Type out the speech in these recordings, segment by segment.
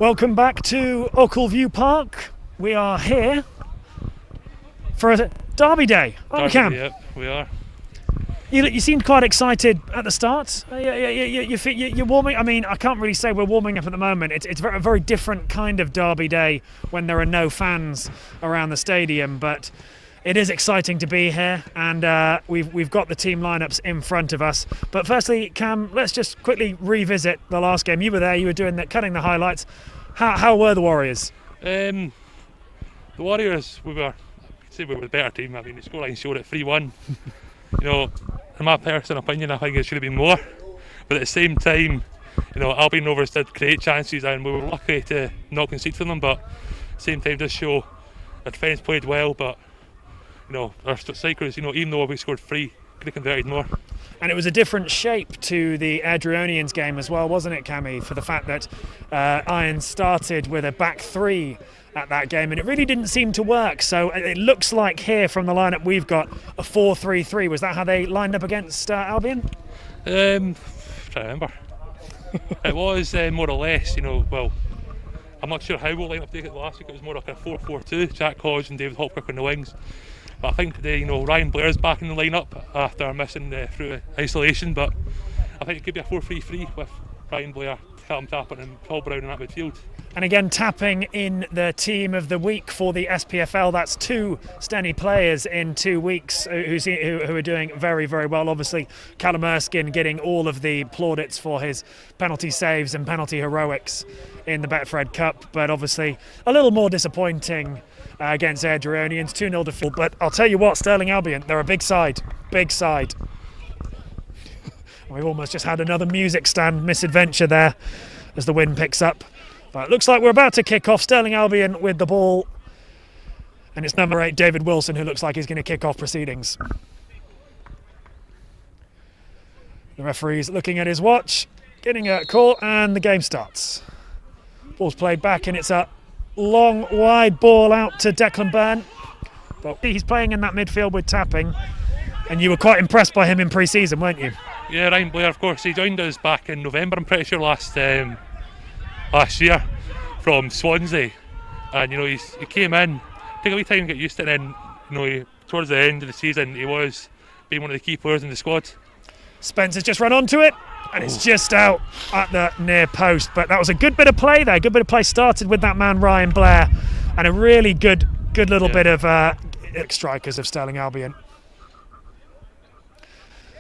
Welcome back to View Park. We are here for a derby day, aren't we, Cam? Yep, we are. You seemed quite excited at the start. You're warming. I mean, I can't really say we're warming up at the moment. It's a very different kind of derby day when there are no fans around the stadium, but it is exciting to be here, and we've got the team lineups in front of us. But firstly, Cam, let's just quickly revisit the last game. You were there. You were doing cutting the highlights. How were the Warriors? The Warriors, we were the better team. I mean, the scoreline showed it 3-1. In my personal opinion, I think it should have been more. But at the same time, Albion Rovers did create chances, and we were lucky to not concede for them. But at the same time, does show our defence played well, but our strikers, even though we scored 3, could have converted more. And it was a different shape to the Adrionians game as well, wasn't it, Cammy? For the fact that Iron started with a back 3 at that game, and it really didn't seem to work. So it looks like here from the lineup we've got a 4-3-3. Was that how they lined up against Albion? Trying to remember. It was more or less, well, I'm not sure how we'll line up last week. It was more like a 4-4-2. Jack Hodge and David Hopkirk on the wings. But I think today, Ryan Blair's back in the lineup after missing through isolation. But I think it could be a 4-3-3 with Ryan Blair, Callum Tappin and Paul Brown in that midfield. And again, Tapping in the team of the week for the SPFL. That's 2 Stenny players in 2 weeks who are doing very, very well. Obviously, Callum Erskine getting all of the plaudits for his penalty saves and penalty heroics in the Betfred Cup. But obviously, a little more disappointing against Adrionians, 2-0 defeat. But I'll tell you what, Stirling Albion, they're a big side. We've almost just had another music stand misadventure there as the wind picks up. But it looks like we're about to kick off. Stirling Albion with the ball. And it's number 8, David Wilson, who looks like he's going to kick off proceedings. The referee's looking at his watch, getting a call, and the game starts. Ball's played back, and it's a long, wide ball out to Declan Byrne. But he's playing in that midfield with Tapping. And you were quite impressed by him in pre-season, weren't you? Yeah, Ryan Blair, of course. He joined us back in November, I'm pretty sure, last year from Swansea, and he came in, took a wee time to get used to it, and then towards the end of the season he was being one of the key players in the squad. Spencer's just run onto it, and it's just out at the near post. But that was a good bit of play there. Good bit of play started with that man Ryan Blair, and a really good little bit of strikers of Stirling Albion.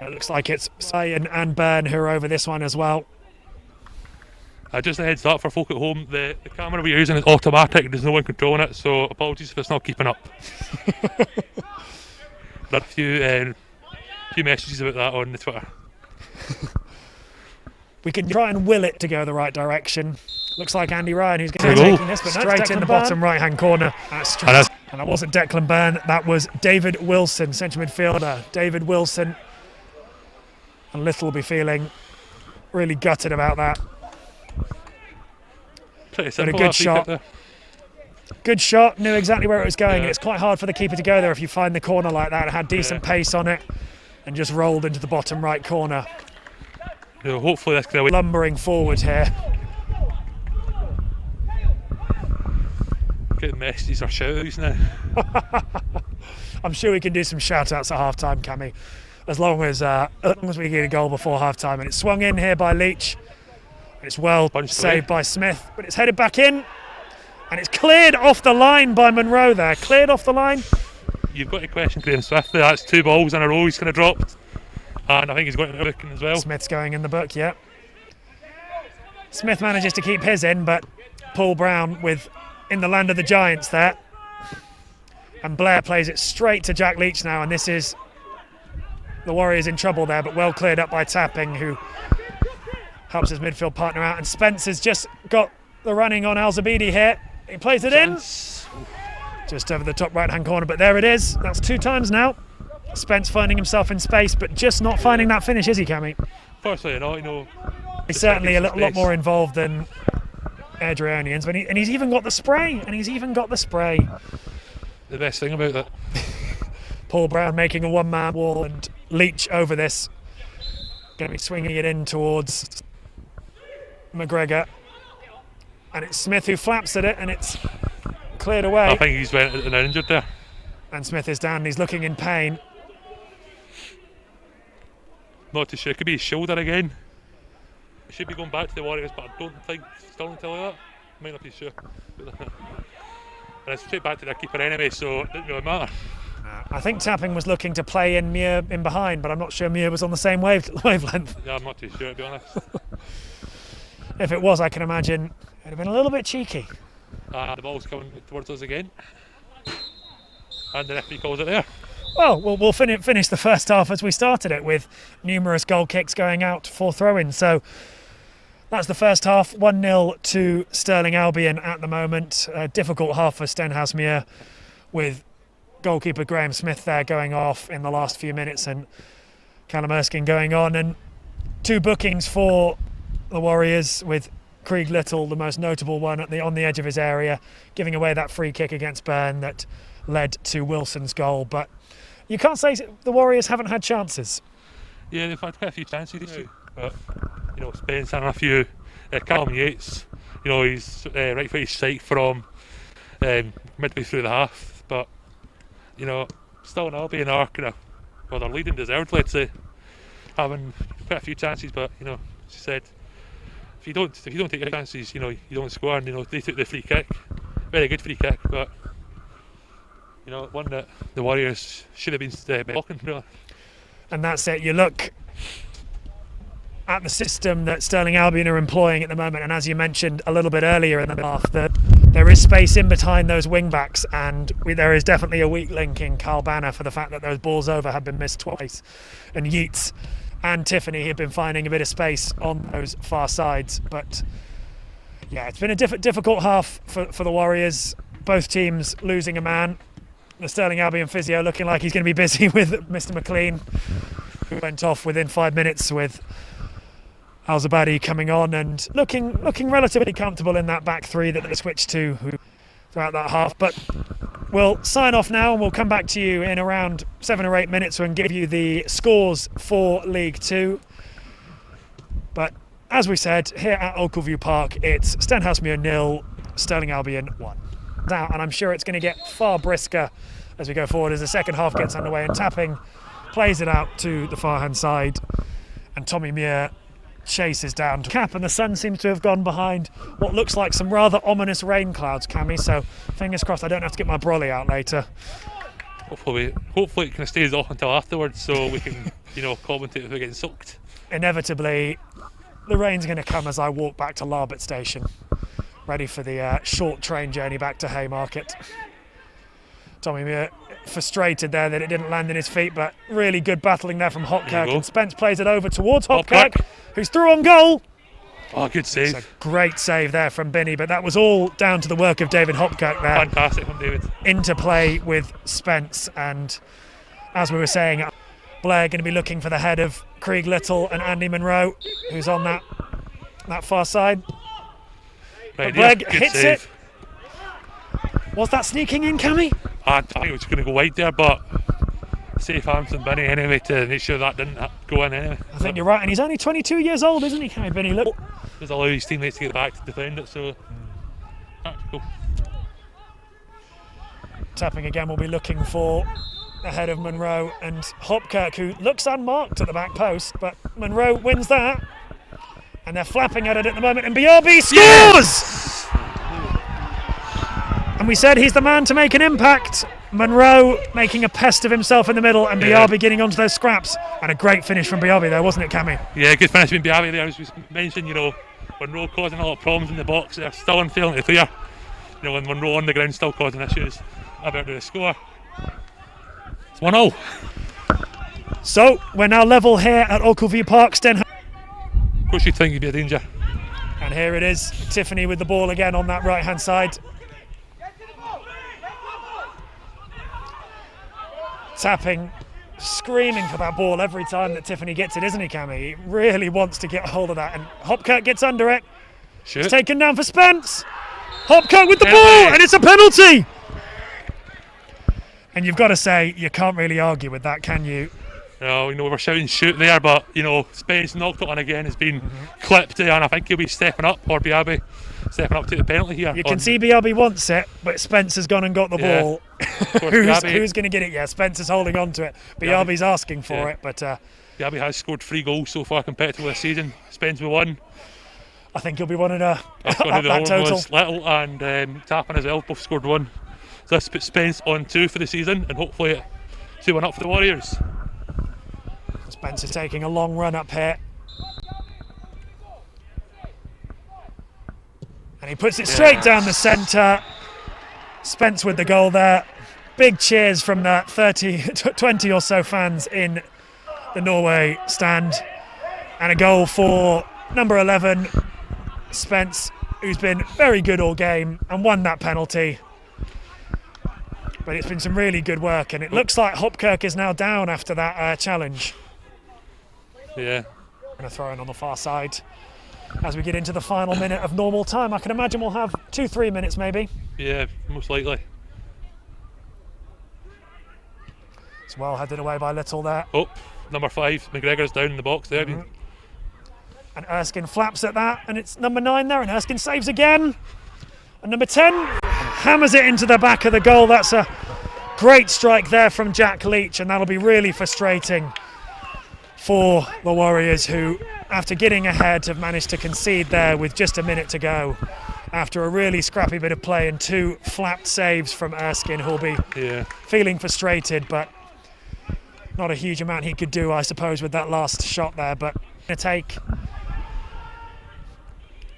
It looks like it's Sion and Byrne who are over this one as well. Just a heads up for folk at home, the camera we're using is automatic, there's no one controlling it, so apologies if it's not keeping up. There are a few messages about that on the Twitter. We can try and will it to go the right direction. Looks like Andy Ryan who's going to be taking this, but straight in the bottom right hand corner. And that wasn't Declan Byrne, that was David Wilson, central midfielder. David Wilson. And Little will be feeling really gutted about that. Pretty simple. But a good shot. Good shot, knew exactly where it was going. Yeah. It's quite hard for the keeper to go there if you find the corner like that. It had decent pace on it and just rolled into the bottom right corner. Hopefully that's going to lumbering forward here. Get messages or shout-outs now. I'm sure we can do some shout-outs at half-time, Cammy, as long as we get a goal before half-time. And it's swung in here by Leach. It's well saved by Smith, but it's headed back in, and it's cleared off the line by Monroe there. Cleared off the line. You've got to question Graham Smith. That's 2 balls in a row he's kind of dropped, and I think he's going in the booking as well. Smith's going in the book, yeah. Smith manages to keep his in, but Paul Brown with in the land of the giants there. And Blair plays it straight to Jack Leach now, and this is the Warriors in trouble there, but well cleared up by Tapping, who helps his midfield partner out, and Spencer's just got the running on Al Zabidi here. He plays it in, just over the top right-hand corner, but there it is. That's 2 times now. Spence finding himself in space, but just not finding that finish, is he, Cammy? Firstly, he's certainly a lot more involved than Adrionians, but he's even got the spray, The best thing about that. Paul Brown making a one-man wall, and Leach over this. Going to be swinging it in towards McGregor. And it's Smith who flaps at it, and it's cleared away. I think he's went and injured there. And Smith is down, and he's looking in pain. Not too sure. It could be his shoulder again. It should be going back to the Warriors, but I don't think Stirling tell you that. Might not be sure. And it's straight back to their keeper anyway, so it didn't really matter. I think Tapping was looking to play in Muir in behind, but I'm not sure Muir was on the same wavelength. Yeah, I'm not too sure, to be honest. If it was, I can imagine it'd have been a little bit cheeky. The ball's coming towards us again. And the referee calls it there. Well, we'll finish the first half as we started it, with numerous goal kicks going out for throw-ins. So that's the first half, 1-0 to Stirling Albion at the moment. A difficult half for Stenhousemuir, with goalkeeper Graham Smith there going off in the last few minutes and Callum Erskine going on. And two bookings for the Warriors, with Krieg Little, the most notable one, on the edge of his area, giving away that free kick against Byrne that led to Wilson's goal. But you can't say the Warriors haven't had chances. Yeah, they've had quite a few chances, but Spence and a few. Callum Yates, he's right foot his sight from midway through the half, but still an Albion are they're leading deservedly, I'd say, having quite a few chances. But as you said, if you don't take your chances, you don't score. And they took the free kick, very good free kick, but one that the Warriors should have been blocking, really. And that's it. You look at the system that Stirling Albion are employing at the moment, and as you mentioned a little bit earlier in the half, that there is space in behind those wing backs, and there is definitely a weak link in Carl Banner for the fact that those balls over have been missed twice, and Yeats and Tiffany have been finding a bit of space on those far sides. But yeah, it's been a difficult half for the Warriors. Both teams losing a man. The Stirling Albion physio looking like he's going to be busy with Mr. McLean, who went off within 5 minutes, with Al-Zabadi coming on and looking relatively comfortable in that back three that they switched to throughout that half. But we'll sign off now, and we'll come back to you in around 7 or 8 minutes and give you the scores for League Two. But as we said, here at Oakleview Park, it's Stenhousemuir 0, Stirling Albion 1. Out, and I'm sure it's going to get far brisker as we go forward, as the second half gets underway, and Tapping plays it out to the far hand side, and Tommy Muir chases down to cap, and the sun seems to have gone behind what looks like some rather ominous rain clouds, Cammy, so fingers crossed I don't have to get my brolly out later. Hopefully it kind of stays off until afterwards, so we can commentate if we're getting soaked. Inevitably the rain's going to come as I walk back to Larbert Station, ready for the short train journey back to Haymarket. Tommy Muir frustrated there that it didn't land in his feet, but really good battling there from Hopkirk, and Spence plays it over towards Hopkirk, who's through on goal. Oh, good save. It's a great save there from Binney, but that was all down to the work of David Hopkirk there. Fantastic from David. Interplay with Spence, and as we were saying, Blair going to be looking for the head of Krieg Little and Andy Monroe, who's on that far side. Right, Blair hits it. Was that sneaking in, Cammy? I think it was going to go wide there, but safe hands from Binney anyway to make sure that didn't go in anyway. I think you're right, and he's only 22 years old, isn't he, Cammy Binney? Look. Just allow his teammates to get back to defend it, so tactical. Tapping again will be looking for ahead of Monroe and Hopkirk, who looks unmarked at the back post, but Monroe wins that, and they're flapping at it at the moment, and BRB scores! Yes! And we said he's the man to make an impact. Monroe making a pest of himself in the middle, and Biabi getting onto those scraps, and a great finish from Biabi there, wasn't it, Cammy? Yeah, good finish from Biabi there. As we mentioned, Monroe causing a lot of problems in the box. They're still unfailing to clear. When Monroe on the ground still causing issues. About to score. It's 1-0. So we're now level here at Oakleview Park. Of course you'd think he'd be a danger. And here it is, Tiffany with the ball again on that right hand side. Tapping, screaming for that ball every time that Tiffany gets it, isn't he, Cammy? He really wants to get a hold of that, and Hopkirk gets under it. Shoot. It's taken down for Spence. Hopkirk with the ball, and it's a penalty. And you've got to say, you can't really argue with that, can you? No, we're shouting shoot there, but Spence knocked it on again. Has been clipped, and I think he'll be stepping up, or Biabi. stepping up to the penalty here. You can see BRB wants it, but Spence has gone and got the ball. Who's going to get it? Yeah, Spence is holding on to it. BRB's asking for it, but BRB has scored 3 goals so far competitively this season. Spence with 1. I think he'll be one of the That's up that total. Little and Tappan as well, both scored 1. So this puts Spence on 2 for the season, and hopefully 2-1 up for the Warriors. Spence is taking a long run up here. And he puts it straight down the centre. Spence with the goal there. Big cheers from the 20 or so fans in the Norway stand. And a goal for number 11, Spence, who's been very good all game and won that penalty. But it's been some really good work, and it looks like Hopkirk is now down after that challenge. Yeah. Going to throw in on the far side as we get into the final minute of normal time. I can imagine we'll have 2-3 minutes maybe. Yeah, most likely. It's well headed away by Little there. Oh, number 5, McGregor's down in the box there. Mm-hmm. And Erskine flaps at that, and it's number 9 there, and Erskine saves again. And number 10 hammers it into the back of the goal. That's a great strike there from Jack Leach, and that'll be really frustrating for the Warriors, who, after getting ahead, have managed to concede there with just a minute to go after a really scrappy bit of play and 2 flapped saves from Erskine, who'll be feeling frustrated, but not a huge amount he could do, I suppose, with that last shot there. But a take.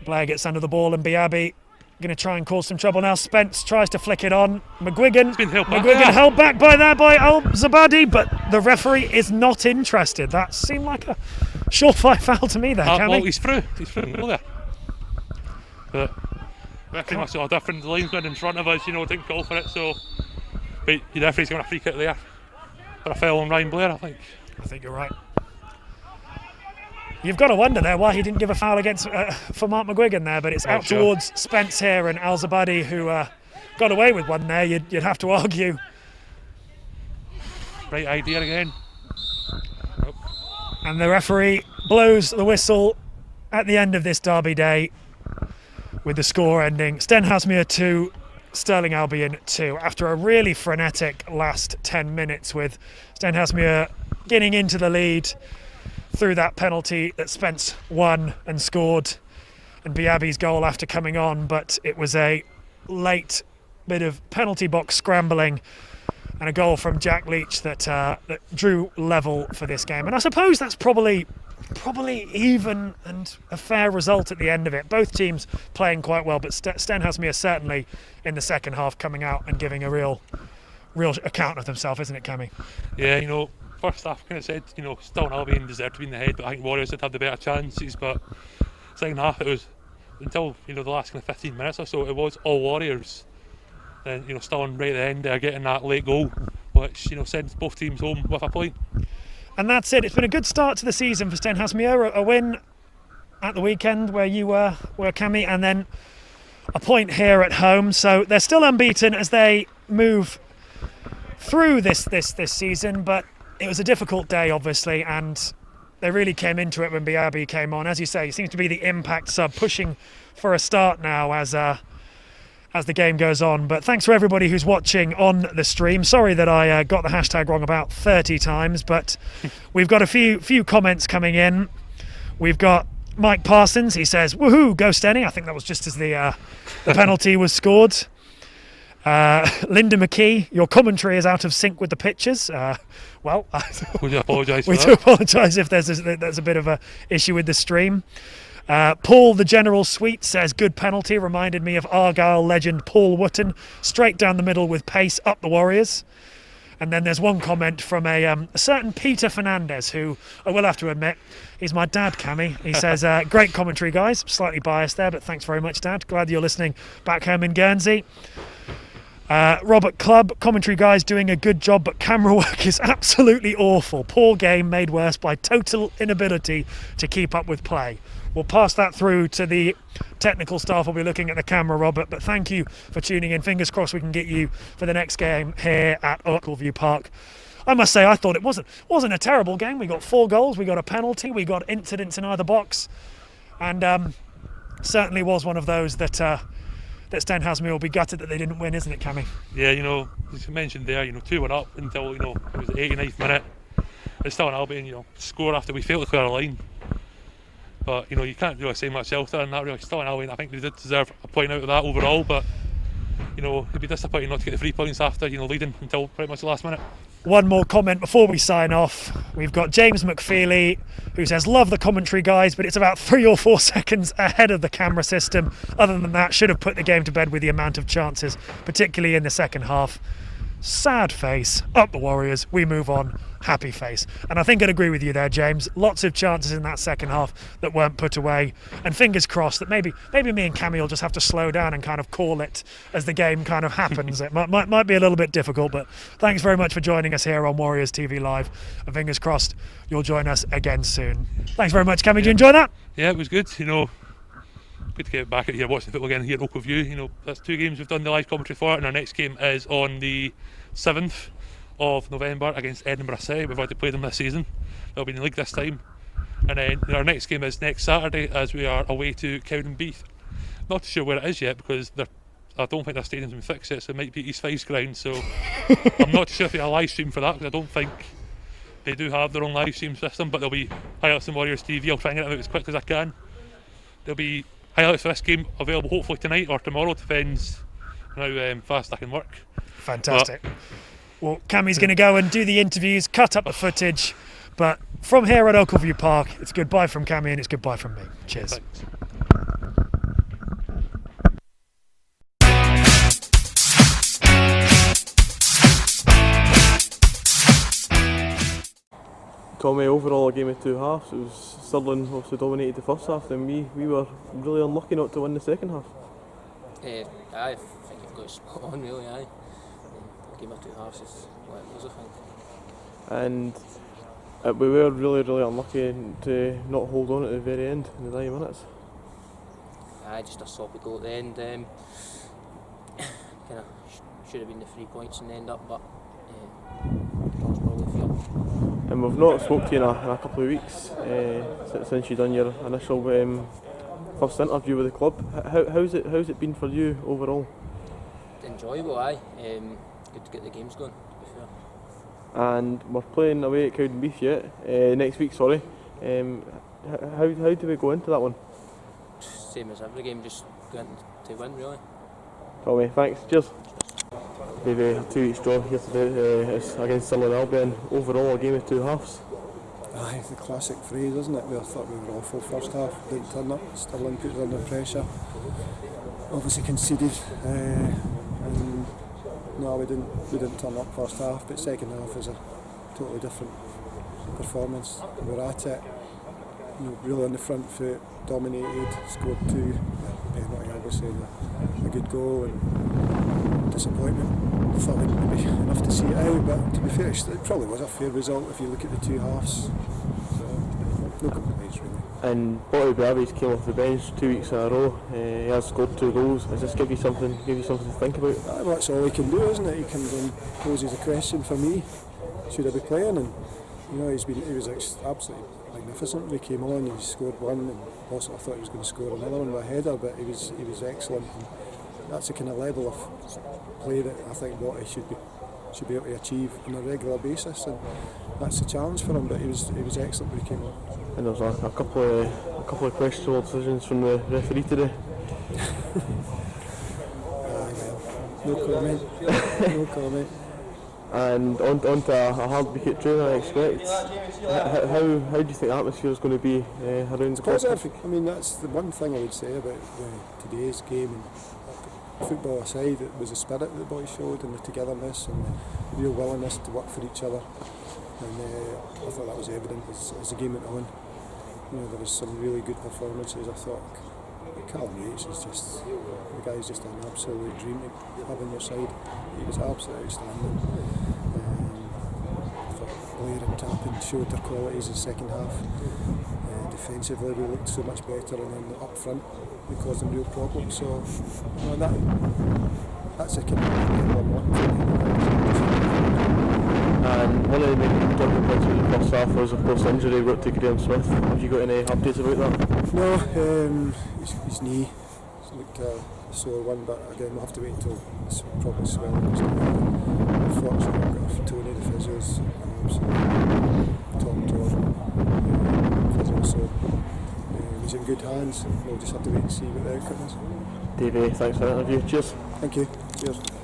Blair gets under the ball, and Biabi going to try and cause some trouble now. Spence tries to flick it on. McGuigan held back by Al-Zabadi, but the referee is not interested. That seemed like a surefire foul to me there, well, he's through there. But referee must have a different linesman in front of us, didn't call for it, so but the referee's going to free kick there for a foul on Ryan Blair, I think. I think you're right. You've got to wonder there why he didn't give a foul against for Mark McGuigan there, but it's out towards Spence here, and Al-Zabadi, who got away with one there, you'd have to argue. Right idea again. Nope. And the referee blows the whistle at the end of this derby day with the score ending Stenhousemuir 2, Stirling Albion 2, after a really frenetic last 10 minutes with Stenhousemuir getting into the lead through that penalty that Spence won and scored, and Biabi's goal after coming on, but it was a late bit of penalty box scrambling and a goal from Jack Leach that drew level for this game. And I suppose that's probably even and a fair result at the end of it. Both teams playing quite well, but Stenhousemuir certainly in the second half coming out and giving a real account of themselves, isn't it, Cammy? Yeah, first half kind of said, Stirling Albion deserved to be in the head, but I think Warriors had the better chances. But second half, it was until the last kind of 15 minutes or so, it was all Warriors. Then Stirling right at the end there getting that late goal, which sends both teams home with a point. And that's it. It's been a good start to the season for Stenhousemuir. A win at the weekend where you were Cammy, and then a point here at home. So they're still unbeaten as they move through this season, but it was a difficult day, obviously, and they really came into it when Biabi came on. As you say, he seems to be the impact sub, pushing for a start now as the game goes on. But thanks for everybody who's watching on the stream. Sorry that I got the hashtag wrong about 30 times, but we've got a few comments coming in. We've got Mike Parsons. He says, "Woohoo, go Stenny." I think that was just as the penalty was scored. Linda McKee, your commentary is out of sync with the pictures. Well, we do apologise for we that. do apologise if there's a bit of a issue with the stream. Paul the General Sweet says, "Good penalty, reminded me of Argyle legend Paul Wotton, straight down the middle with pace up the Warriors." And then there's one comment from a certain Peter Fernandez, who I will have to admit, he's my dad, Cammy. He says, "Great commentary, guys." Slightly biased there, but thanks very much, Dad. Glad you're listening back home in Guernsey. Robert Clubb, "Commentary guys doing a good job, but camera work is absolutely awful. Poor game made worse by total inability to keep up with play." We'll pass that through to the technical staff. We'll be looking at the camera, Robert, but thank you for tuning in. Fingers crossed we can get you for the next game here at View Park. I must say, I thought it wasn't a terrible game. We got 4 goals, we got a penalty, we got incidents in either box, and certainly was one of those that Stenhousemuir will be gutted that they didn't win, isn't it, Cammy? Yeah, as you mentioned there, 2-1 up until, it was the 89th minute. It's still an Albion, score after we failed to clear a line. But, you can't really say much else than that, really. Still an Albion. I think they did deserve a point out of that overall, but, it'd be disappointing not to get the 3 points after, leading until pretty much the last minute. One more comment before we sign off. We've got James McFeely, who says, love the commentary, guys, but it's about 3 or 4 seconds ahead of the camera system. Other than that, should have put the game to bed with the amount of chances, particularly in the second half. Sad face, up the Warriors, we move on, happy face. And I think I'd agree with you there, James. Lots of chances in that second half that weren't put away. And fingers crossed that maybe me and Cammy will just have to slow down and kind of call it as the game kind of happens. It might be a little bit difficult, but thanks very much for joining us here on Warriors TV Live. And fingers crossed you'll join us again soon. Thanks very much, Cammy. Did you enjoy that? Yeah, it was good. Good to get back out here watching football again here at Oakville View. That's 2 games we've done the live commentary for, and our next game is on the 7th of November against Edinburgh City. We've already played them this season. They'll be in the league this time. And then our next game is next Saturday as we are away to Cowdenbeath. Not too sure where it is yet because I don't think their stadium's been fixed yet, so it might be East Fives ground. So I'm not sure if they have a live stream for that because I don't think they do have their own live stream system, but there'll be highlights on Warriors TV. I'll try and get them out as quick as I can. There'll be highlights for this game available hopefully tonight or tomorrow, depends how fast I can work. Fantastic. Well, Cammy's going to go and do the interviews, cut up the footage, but from here at Oakville Park, it's goodbye from Cammy and it's goodbye from me. Cheers. Thanks. Tommy, overall a game of 2 halves. It was Stirling obviously dominated the first half, then we were really unlucky not to win the second half. I think you've got it spot on, really. A game of 2 halves is what it was, I think. And we were really unlucky to not hold on at the very end in the 90 minutes. Just a sloppy goal at the end. Kind of should have been the 3 points in the end up, but that was probably fair. And we've not spoke to you in a couple of weeks since you've done your initial first interview with the club. How's it been for you overall? Enjoyable, aye. Good to get the games going, to be fair. And we're playing away at Cowdenbeath next week. Sorry. How do we go into that one? Same as every game, just going to win, really. Tommy, thanks. Cheers. We've a 2 weeks draw here today against Stirling Albion. Overall, a game of 2 halves. Aye, the classic phrase, isn't it? We thought we were awful first half, didn't turn up. Stirling put us under pressure. Obviously conceded, and no, we didn't turn up first half. But second half was a totally different performance. We were at it, really on the front foot, dominated, scored 2, penalty obviously, and a good goal, and disappointment. I thought it would be enough to see it out, but to be fair, it probably was a fair result if you look at the 2 halves. So, no complaints really. And Bobby Bravi's came off the bench 2 weeks in a row. He has scored 2 goals. Does this give you something to think about? Well, that's all he can do, isn't it? He comes and poses a question for me. Should I be playing? And he was absolutely magnificent when he came on. He scored 1, and also I thought he was going to score another one with a header, but he was excellent. And that's the kind of level of play that I think Watty should be able to achieve on a regular basis, and that's the challenge for him. But he was excellent when he came on. And there was a couple of questionable decisions from the referee today. No comment. No comment. And on to a hard wicket training, I expect. How do you think the atmosphere is going to be around the club? Positive. I mean, that's the one thing I would say about today's game. And football aside, it was the spirit that the boys showed, and the togetherness and the real willingness to work for each other. And I thought that was evident as the game went on. There was some really good performances. I thought Callum Yates is the guy's just an absolute dream to have on your side. He was absolutely outstanding. I thought Blair and Tappin showed their qualities in the second half. Defensively, we looked so much better, and then up front, we caused them real problems. So that's a kind of level I'm wanting. And one of the main talking points in the first half was, of course, the injury brought to Graham Smith. Have you got any updates about that? No, his knee looked a sore one, but again we'll have to wait until it's probably swelling. Unfortunately, I've got Tony the physios talking to our physio, so he's in good hands. We'll just have to wait and see what the outcome is. Davey, thanks for the interview. Cheers. Thank you. Cheers.